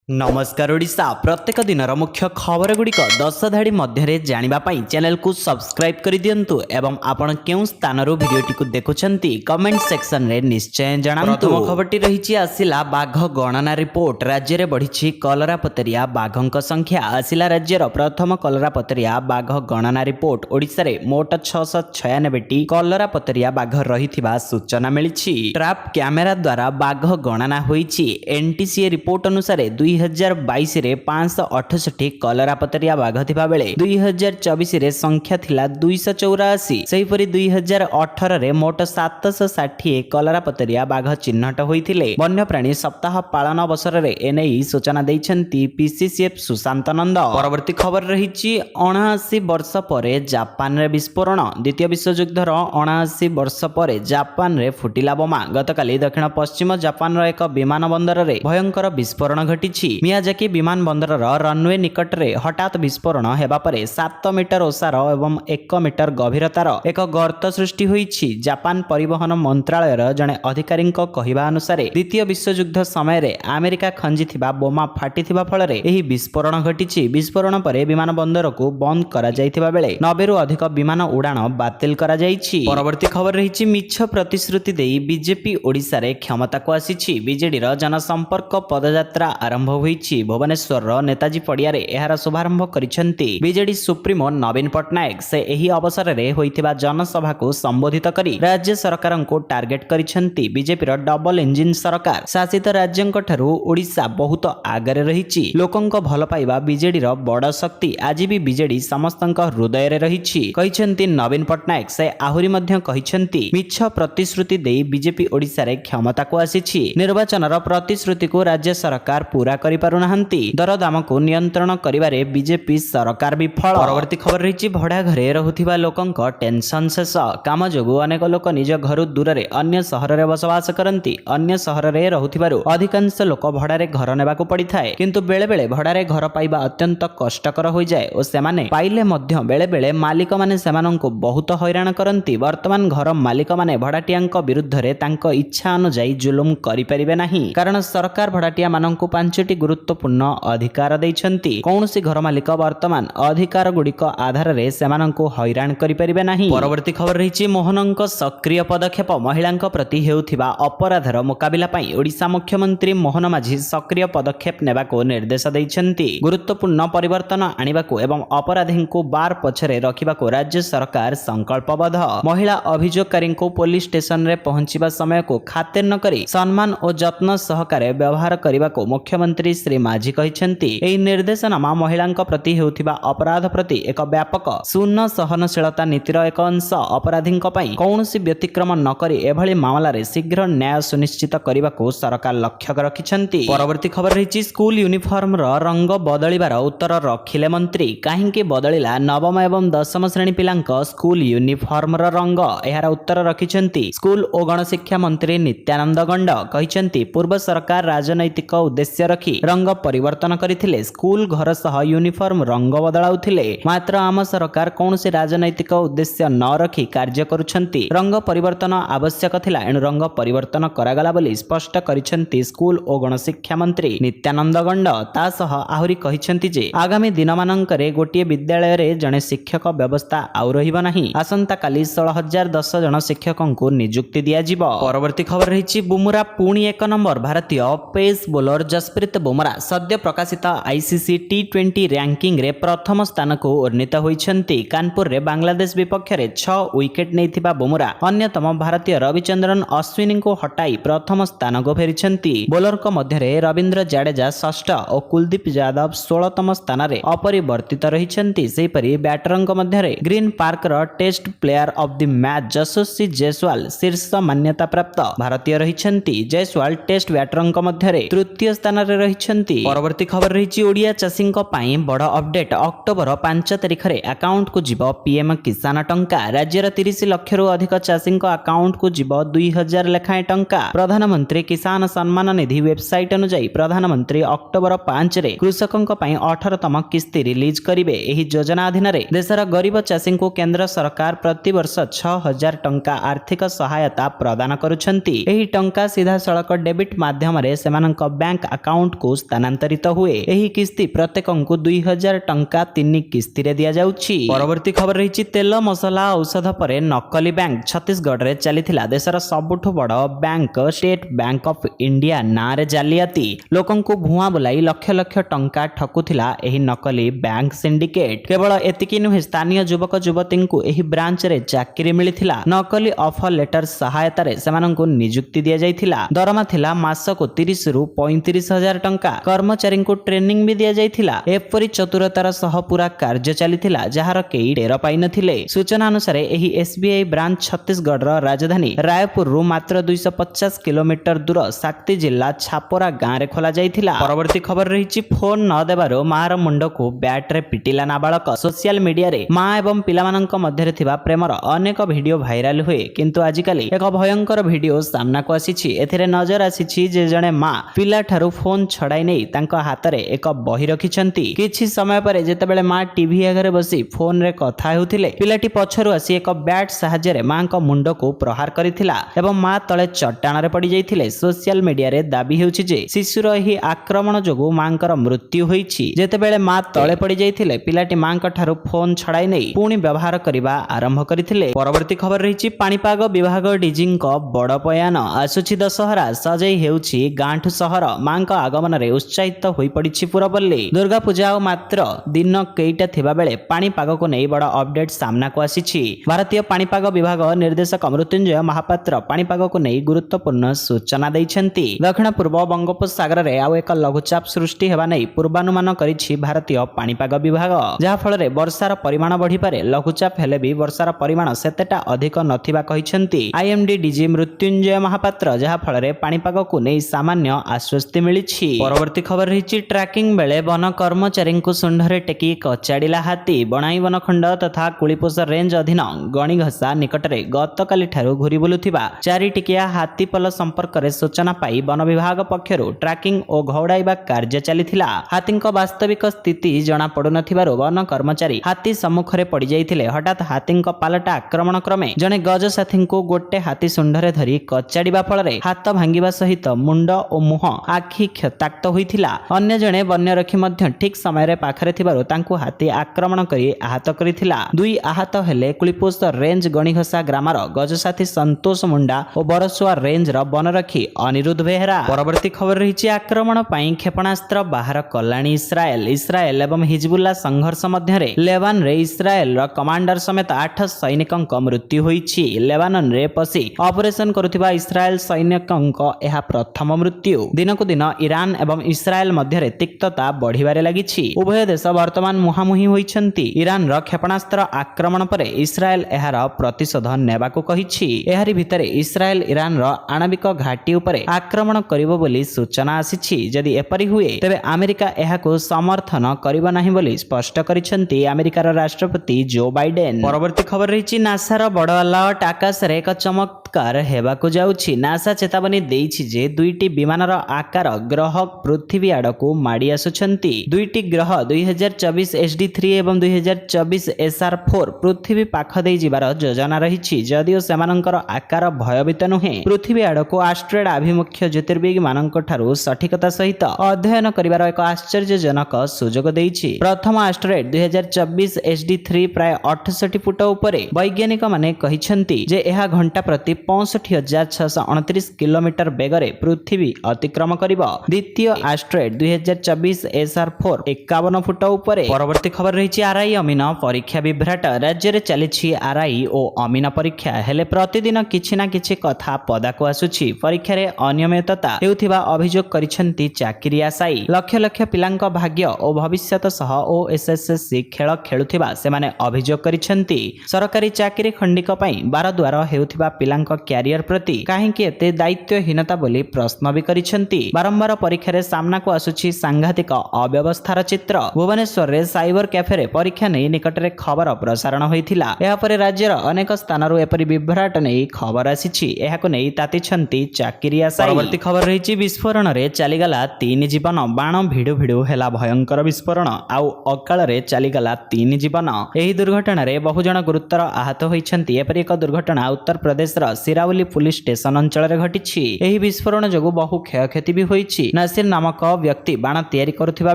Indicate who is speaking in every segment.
Speaker 1: नमस्कार ओडिशा प्रत्येक दिनर मुख्य खबर गुड़िक 10 धाड़ी मध्य जानापी चैनल को सब्सक्राइब कर दिंतु एवं आपण केउ स्थान भिडियोटी को देखुंती कमेंट सेक्शन रे निश्चय जणातु। प्रथम खबरटी रही आसिला बाघ गणना रिपोर्ट। राज्य में बढ़ी कलरापतरिया बाघों संख्या। आसिला राज्यर प्रथम कलरापतरिया बाघ गणना रिपोर्ट। ओडिशा रे मोट 696टी कलरापतरिया बाघ रही सूचना मिली। ट्रैप कैमेरा द्वारा बाघ गणना होईछि। एनटीसीए रिपोर्ट अनुसार 2022 रे 568 कलरापतरिया बाघ थिबा बेले 2024 रे संख्या थिला 284। सेहिपरि 2018 रे मोट 760 कलरापतरिया बाघ चिन्हट होइथिले। वन्यप्राणी सप्ताह पालन अवसर रे एनई सूचना दैछन्ती पीसीसीएफ सुशांत नंद। परवर्ती खबर रहिछि 79 वर्ष परे जापान रे विस्फोरण। द्वितीय विश्वयुद्धर 79 वर्ष परे जापान रे फुटिला बोमा। गतकाली दक्षिण पश्चिम जापान रो एक विमान बंदर रे भयंकर विस्फोरण घटिछि। मियाजाकी विमान बंदर रनवे निकट रे हठात विस्फोरण हेबा परे 7 मीटर ओसार एवं 1 मीटर गभीरतार एक गर्त सृष्टि होईछि। जापान परिवहन मंत्रालयर जने अधिकारी कहिबा अनुसार द्वितीय विश्वयुद्ध समय रे अमेरिका खंजिथिबा बोमा फाटिथिबा फल रे एही विस्फोरण घटिछि। विस्फोरण परे विमान बंदर को बंद करा जायथिबा बेले 90 रु अधिक विमान उड़ान बातिल करा जायछि। परवर्ती खबर रहिछि मिछ प्रतिश्रुति देई बीजेपी ओडिसा रे क्षमता को आसीछि। बीजेडी रो जनसंपर्क पदयात्रा आरंभ होईछि। भुवनेश्वर नेताजी पड़िया रे एहार शुभारंभ करिसेंती बीजेडी सुप्रीमो नवीन पटनायक। से एही अवसर रे होईथिबा जनसभा को संबोधित करी राज्य सरकार को टार्गेट करिसेंती। बीजेपी रो डबल इंजिन सरकार शासित राज्यंक ठारू ओडिशा बहुत आगरे रहिछि। लोकंक भल पाइबा बीजेडी रो बड़ शक्ति। आज भी बीजेडी समस्तंक हृदय रे रहिछि कहिसेंती नवीन पटनायक। से आहुरी मध्य कहिसेंती मिछ प्रतिश्रुति देई बीजेपी ओडिसा रे क्षमता को आसीछि। निर्वाचन रो प्रतिश्रुति को राज्य सरकार पूरा करि पारुनाहांती। दरदाम को नियंत्रण करिबारे बीजेपी सरकार विफल। परवर्ती खबर रही भड़ा घरे रहुथिबा लोकंक टेंशन शेष। काम जोगु अनेक लोक निज घर दूर रे अन्य सहर रे बसवास करंती। अन्य सहर रे रहुथिबारु अधिकांश लोक भड़ारे घर नेबाकू पड़िथाए। किंतु बेले बेले भड़ारे घर पाइबा अत्यंत कष्टकर होई जाए और सेमाने पाइले मध्य बेले बेले मालिक माने सेमानंकु बहुत हैरान करंती। वर्तमान घर मालिक माने भड़ाटियांक विरुद्ध रे तांक इच्छा अनुसार जुलुम करि परिबे नाही। कारण सरकार भड़ाटिया मानंकु 5टी गुरुत्वपूर्ण अधिकार दैछन्ती। कौनसी घर मालिक वर्तमान अधिकार गुड़िक आधार रे सेमानंकु हैरान करि परिबे नाही। परवर्ती खबर रहिछि मोहनंक सक्रिय पदक्षेप। महिलांक प्रति हेउथिबा अपराधर मुकाबिला पई ओडिशा मुख्यमंत्री मोहन माझी सक्रिय पदक्षेप नेबाको निर्देश दैछन्ती। गुरुत्वपूर्ण परिवर्तन आनिबाको एवं अपराधींकु बार पछरे रखिबाको राज्य सरकार संकल्पबद्ध। महिला अभियोगकारींकु पुलिस स्टेशन रे पहुंचिबा समय को खातिर न करी सम्मान और जत्न सहकारे व्यवहार करिबाको मुख्यमंत्री श्री माझी कहिसेंती। एही निर्देशनामा महिलांक प्रति हेउथिबा अपराध प्रति एक व्यापक शून्य सहनशीलता नीतिर एक अंश। अपराधींक पई कौनसी व्यतिक्रम न करी एभली मामला रे शीघ्र न्याय सुनिश्चित करिबाको सरकार लक्ष्य रखिसेंती। परवर्ती खबर रहिछि स्कूल यूनिफॉर्म रो रंग बदलिबार उत्तर रखिले मंत्री। काहेकि बदलिला नवम एवं दशम श्रेणी पिलांक स्कूल यूनिफॉर्म रो रंग। एहार उत्तर रखिसेंती स्कूल और गणशिक्षा मंत्री नित्यानंद गंड। कहिसेंती पूर्व सरकार राजनैतिक उद्देश्य रखी रंग परिवर्तन करिथिले। स्कूल घर सह यूनिफॉर्म रंग बदलाउथिले। मात्र आम सरकार कौनसी राजनैतिक उद्देश्य न रखी कार्य करुछंती। रंग परिवर्तन आवश्यक थिला एणु रंग परिवर्तन करागला बोली स्पष्ट करिछंती स्कूल और गणशिक्षा मंत्री नित्यानंद गंड। ता सह आहुरी कहिछंती जे आगामी दिनमानंकरे गोटिए विद्यालय रे जणे शिक्षक व्यवस्था आउ रहिबा नाही। आसंता काली 16,010 जण शिक्षकंकु नियुक्ति दिया जिवो। परवर्ती खबर रहिछि बुमरा पुणी 1 नंबर। भारतीय पेस बोलर जसप्रीत बुमरा सद्य प्रकाशित आईसीसी टी20 रैंकिंग रे प्रथम स्थान को उन्नीत होइछन्ती। कानपुर रे बांग्लादेश विपक्ष रे 6 विकेट नैथिबा बुमरा अन्यतम भारतीय रविचंद्रन अश्विनी को हटाई प्रथम स्थान को फेरिछन्ती। बोलर को मध्य रे रविंद्र जाडेजा 6ठ और कुलदीप यादव 16तम स्थान रे अपरिवर्तित रहिछन्ती। सेहिपरि बैटरंक मध्य रे ग्रीन पार्क रो test player of the match Yashasvi Jaiswal शीर्ष मान्यता प्राप्त भारतीय रहिछन्ती। जायसवाल टेस्ट बैटरंक मध्य रे तृतीय स्थान रे रहिछन्ती। परवर्ती खबर रहिछि ओडिया चाषींक पई बड़ अपडेट। अक्टोबर 5 तारिख रे अकाउंट को जीव पीएम किसान टंका। राज्यर 30 लाख रु अधिक चाषींक अकाउंट को जीव 2000 लेखाएं टंका। प्रधानमंत्री किसान सम्मान निधि वेबसाइट अनुसार प्रधानमंत्री अक्टोबर 5 रे कृषकंक पई 18तम किस्ती रिलीज करिवे। एही योजना अधीन रे देशर गरीब चाषींक केंद्र सरकार प्रति वर्ष 6000 टंका आर्थिक सहायता प्रदान करुछन्ती। एही टंका सीधा सड़क डेबिट माध्यम रे सेमानंक बैंक अकाउंट को स्थानांतरित हुए। एही किस्ती प्रत्येकଙ୍କୁ 2000 टंका 3 किस्ती रे दिया जाउछि। परवर्ती खबर रही तेल मसला औषध पर नकली बैंक छत्तीसगढ़ रे चलीथिला देशर सबुठु बड़ bank state bank of India ना रे जालियाती लोकंकु भुआ बुलाई लक्ष लक्ष टंका ठकुथिला एही नकली बैंक सिंडिकेट। केवल एतिकी नुहे स्थानीय युवक युवतींकु एही ब्रांच रे चाकरी मिलिथिला। नकली ऑफर लेटर सहायता रे सेमानंकु नियुक्ति दिया जाइथिला। दरमा थिला मासको 30 रु 35 हजार टंका। कर्मचारी को ट्रेनिंग भी दिया जाइथिला। एपरि चतुरतार सह पूरा कार्य चलीथिला जहार केई टेर पाइ नथिले। सूचना अनुसार एही एसबीआई ब्रांच छत्तीसगढ़ राजधानी रायपुर रु मात्र 250 किलोमीटर दूर शक्ति जिला छापोरा गांव रे खोला जाइथिला। परवर्ती खबर रही फोन न देबारो मार मुंड को बैट रे पिटिला नाबालक। सोशल मीडिया रे मां एवं पिलामानंक मध्यरे थिबा प्रेमर अनेक वीडियो भाइराल हुए किंतु आजिकाली एक भयंकर वीडियो सामना को आसीछि। एथिरे नजर आसीछि जे जणे मां पिला ठारू फोन छड़ाई नै तांको हातरे एक बही रखिछंती। किछि समय परे जेतेबेले मां टीवी आगरे बसी फोन रे कथा हेउथिले पिलाटी पछरु आसी एक बैट सहायता रे मां को मुंड को प्रहार करिथिला एवं मां तळे चट्टाण रे पड़ी जाइथिले। सोशल मीडिया रे दाबी हेउछि जे शिशुर एही आक्रमण जोगु मांकर मृत्यु होईछि। जेतेबेले मां तळे पड़ी जाइथिले पिलाटी मांक ठारू फोन छड़ाई नै पुणी व्यवहार करिबा आरंभ करिथिले। परवर्ती खबर रही पाणीपाग विभाग डीजींक बड़ बयान। आसुछि दशहरा सजई हेउछि गांठु सहर मांक आगमन रे उत्साहित होई पड़िछि पुरपल्ली। दुर्गा पूजा मात्र दिन केईटा थिबा बेले पाणीपाग को नै बड़ अपडेट सामना को आसीछि। भारतीय पाणीपाग विभाग निर्देशक मृत्युंजय महापात्र पाणीपाग को नै गुरुत्वपूर्ण सूचना दैछंती। दक्षिण पूर्व बंगोपसागर रे आउ एक लघुचाप सृष्टि हेबा नै पूर्वानुमान करिछि भारतीय पाणीपाग विभाग जहा फल रे वर्षार परिमाण बढ़ी पारे। लघुचाप हेले भी वर्षार परिमाण सेतेटा अधिक नथिबा कहिछंती आईएमडी डीजी मृत्युंजय महापात्र जहा फल रे पाणीपाग को नै सामान्य आश्वस्ति मिलिछि। परवर्ती खबर रही ट्रैकिंग बेले वन कर्मचारी को सुंढरे टेकी कचाड़िला हाथी। बनाई वनखंड तथा कुलीपोष रेंज अधीन गणिघसा निकटरे गतकाली ठारू घुरी बुलुथिबा 4 टिकिया हाथी पल संपर्क रे सूचना पाई वन विभाग पक्षरु ट्रैकिंग और घौड़ाइबा कार्य चलीथिला। हाथीक वास्तविक स्थिति जना पडु नथिबारु वन कर्मचारी हाथी सम्मुख रे पड़ी जाइथिले। हठात हाथीक पालटा आक्रमण क्रमे जने गज साथी को गोटे हाथी सुंढरे धरी कचाड़िबा फल रे हाथ भांगिबा सहित मुंड और मुह आखि क्षताक्त होइथिला। अन्य जने वन्यरक्षी मध्य ठीक समय रे पाखरे थिबारु तांकु हाथी आक्रमण करी आहत करिथिला। 2 आहत हेले कुलीपोष रेंज गणिघसा ग्रामर गजसाथी संतोष मुंडा और बरसुआ रेंज र वनरक्षी अनिरुद्ध बेहरा। परवर्ती खबर रही आक्रमण पई क्षेपणास्त्र बाहर कलाणी इस्राएल। इस्राएल एवं हिजबुल्ला संघर्ष मध्य लेबान रे इस्राएल र कमांडर समेत 8 सैनिकंक मृत्यु होईछि। लेबानन रे पसी ऑपरेशन करुथिबा इस्राएल सैनिकंक एहा प्रथम मृत्यु। दिनकु दिन ईरान एवं इस्राएल मध्य तिक्तता बढ़िबारे लागिछि। उभय देश वर्तमान मुहामुही होइछंती। ईरान र क्षेपणास्त्र आक्रमण परे इस्राएल एहार प्रतिशोध नेबाकु कहिछि। एहारी भितरे इस्राएल ईरान र आणविक घाटी उपरे आक्रमण करिवो बोली सूचना आसीछि। जदि एपरि हुए तेबे अमेरिका एहाकु समर्थन करिबो नाही बोली स्पष्ट करिछंती अमेरिकार राष्ट्रपति जो बाइडेन। परवर्ती खबर रही नासार बड़ अलर्ट। आकाश रे एक चमत्कार हेबाकु जाउछि। नासा चेतावनी देइछि जे 2टी विमानर आकार ग्रह पृथ्वी आडकु माडी आसुछंती। 2टी ग्रह 2024 HD3 एवं 2024 SR4 पृथ्वी पाख देई जिबार योजना रहिछि। जदिओ सेमानंकर आकार भयभीत नुहे पृथ्वी आडकु एस्ट्रॉयड अभिमुख्य ज्योतिर्विज्ञ मानक ठारू सठिकता सहित अध्ययन करिबार एक आश्चर्यजनक सुजोग देइछि। प्रथम एस्ट्रॉयड 2024 HD3 प्राय 68 फुट उपरे वैज्ञानिक माने कहिछंती जे एहा घंटा प्रति 65,629 किलोमीटर बेगरे पृथ्वी अतिक्रम करिबो। द्वितीय एस्ट्रॉयड 2024 SR4 51 फुट उपरे। परवर्ती खबर रही आरआई अमीन परीक्षा विभ्राट। राज्य रे चलीछि आरआई और अमीन परीक्षा हेले प्रतिदिन किछि ना किछि कथा पदाको आसुछि। परीक्षा रे अनियमितता हेउथिबा अभियोग करिछंती चाकरी आशायी। लक्ष लक्ष पिलांक भाग्य और भविष्यत सह ओएसएससी खेल खेलुथिबा सेमाने अभियोग करिछंती। सरकारी चाकरी खंडिक पई बारद्वार हेउथिबा पिलांक क्यारियर प्रति काहेकि एते दायित्वहीनता बोली प्रश्न भी करिछंती। बारंबार परीक्षा रे सामना को आसुछि सांघातिक अव्यवस्थार चित्र। भुवनेश्वर रे साइबर कैफे रे परीक्षा नै निकट रे खबर प्रसारण होइथिला। एहा परे राज्यर अनेक स्थान रो एपरि विभ्राट नै खबर आसीछि। एहाको नै तातिछंती चाकरी आशायी। परवर्ती खबर रहिछि विस्फोरण रे चालीगला 3 जीवन। बाण भिडु भिडु हेला भयंकर विस्फोरण आउ अकाल रे चालीगला 3 जीवन। एही दुर्घटना रे बहुजन गुरुतर आहत होइछंती। एपरि एक दुर्घटना उत्तर प्रदेश रा सिरावली पुलिस स्टेशन अंचल रे घटिछि। एही विस्फोरण जोगु बहु क्षयक्षति भी होइछि। नासिर नामक व्यक्ति बाण तैयारी करुथिबा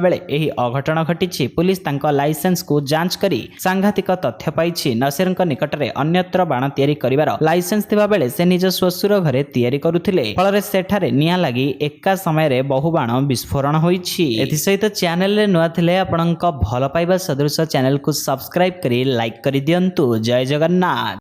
Speaker 1: बेले एही अघटन घटिछि। पुलिस तांको लाइसेंस को जांच करी सांघातिक तथ्य पाइछि। नसीरଙ୍କ निकटरे अन्यत्र बाण तैयारी करिवार लाइसेंस थिबा बेले से निज श्वशुर घरे तैयारी करुथिले, फଳରେ सेठारे निया लागि एका समय रे बहु बाण विस्फोरण होइछि। एथि सहित चैनल रे नुआ थिले आपणଙ୍କ भल पाइबा सदृश चैनल को सब्सक्राइब करी लाइक करी दियंतु। जय जगन्नाथ।